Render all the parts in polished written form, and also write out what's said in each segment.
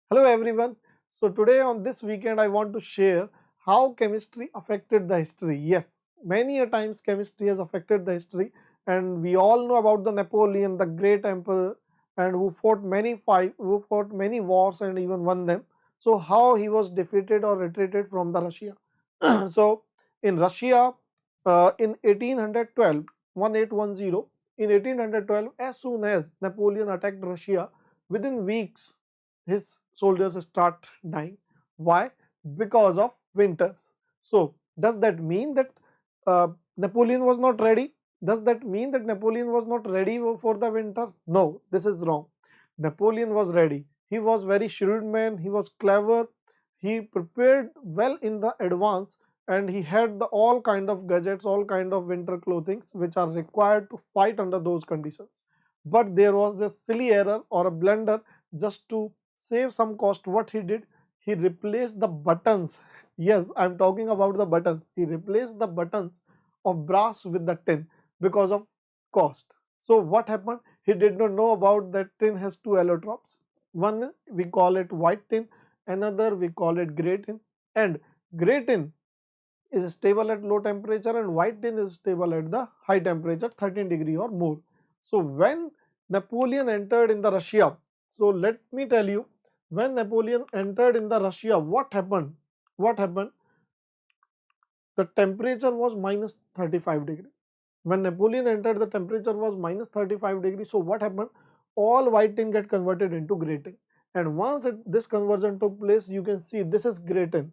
Hello everyone. So today on this weekend I want to share how chemistry affected the history. Yes, many a times chemistry has affected the history, and we all know about the Napoleon, the great emperor, and who fought many wars and even won them. So how he was defeated or retreated from the Russia. So in Russia, in 1812, 1810, in 1812, as soon as Napoleon attacked Russia, within weeks his soldiers start dying. Why? Because of winters. So does that mean that Napoleon was not ready? Does that mean that Napoleon was not ready for the winter? No, this is wrong. Napoleon was ready. He was very shrewd man. He was clever. He prepared well in the advance, and he had the all kind of gadgets, all kind of winter clothing which are required to fight under those conditions. But there was a silly error or a blunder. Just to save some cost, what he did, he replaced the buttons. Yes, I'm talking about the buttons. He replaced the buttons of brass with the tin because of cost. So what happened, he did not know about that tin has two allotropes. One we call it white tin, another we call it gray tin. And gray tin is stable at low temperature and white tin is stable at the high temperature, 13 degree or more. So when Napoleon entered in the Russia, so let me tell you, when Napoleon entered in the Russia, what happened? What happened? The temperature was minus 35 degree. When Napoleon entered, the temperature was minus 35 degrees. So what happened? All white tin get converted into gray tin. And once this conversion took place, you can see this is gray tin.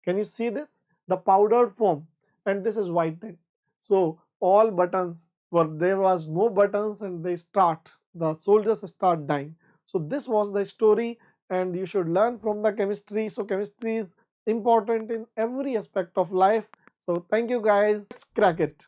Can you see this? The powdered form, and this is white tin. So all buttons were, there was no buttons, and the soldiers start dying. So this was the story, and you should learn from the chemistry. So chemistry is important in every aspect of life. So thank you guys. Let's crack it.